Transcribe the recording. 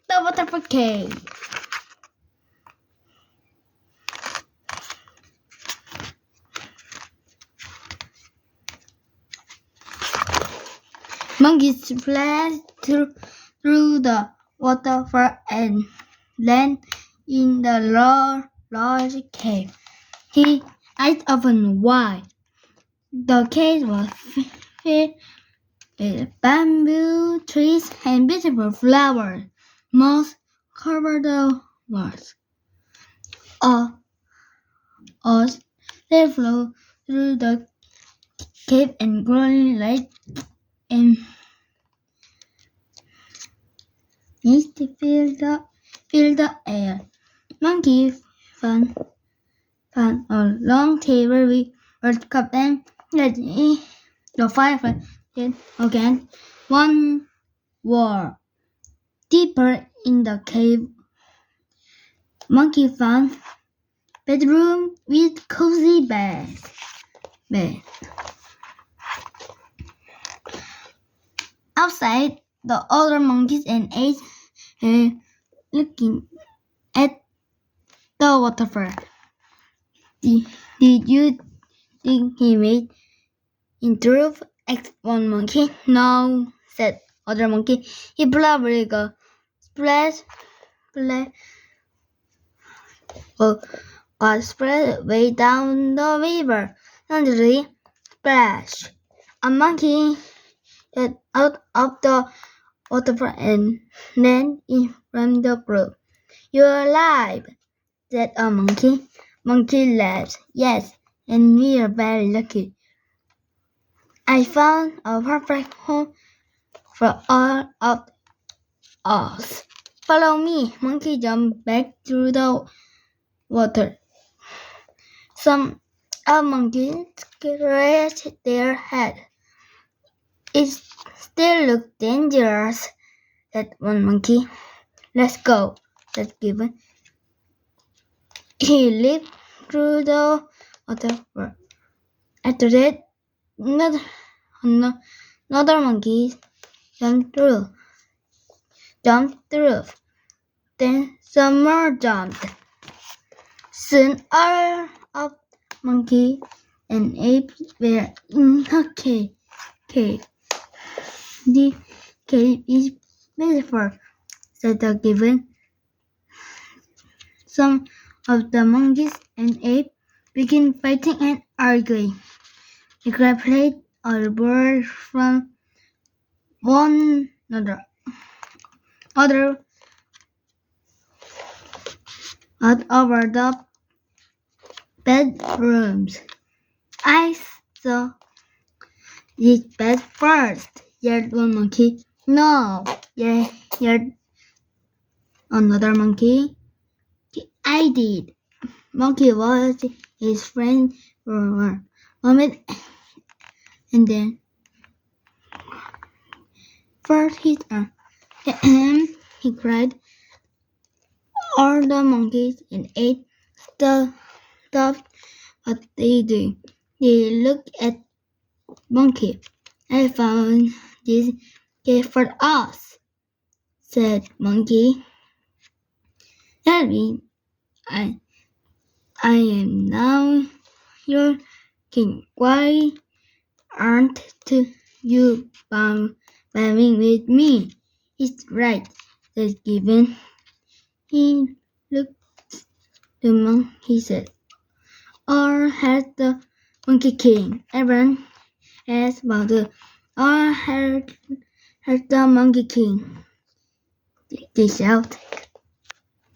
the waterfall cave. Monkeys splashed through the waterfall and landed in the large cave. His eyes opened wide. The cave was filled with bamboo trees and beautiful flowers. Moss covered the walls. They flew through the cave and glowing light and mist filled the air. Monkey found a long table with red cup and the fireplace again. One wall deeper in the cave, Monkey found bedroom with cozy bed. Outside, the other monkeys and apes were looking at the waterfall. Did you think he made in truth? Asked one monkey. No, said other monkey. He probably got spread way down the river. Suddenly, splash! A monkey got out of the waterfall and ran in from the brook. You're alive, said a monkey. Monkey laughed. Yes, and we are very lucky. I found a perfect home for all of us. Follow me. Monkey jumped back through the water. Some monkeys scratched their head. It still looked dangerous, said one monkey. Let's go, said Gibbon. He leaped through the water. After that, another monkey jumped through. Then some more jumped. Soon all of monkey and ape were in a cave. The cave is beautiful, said the Gibbon. Some of the monkeys and apes began fighting and arguing. The crab played all birds from one another. Out over the bedrooms. I saw this bed first, yelled one monkey. No, yelled another monkey. I did. Monkey watched his friend for a moment and then first his arm. He cried. All the monkeys and apes stopped what they do. They looked at Monkey. I found this cave for us, said Monkey. Tell me, I am now your king. Why aren't you bowing with me? It's right, said Gibbon. He looked the monkey said, or has the Monkey King? Everyone asked about the or has the Monkey King? They shout.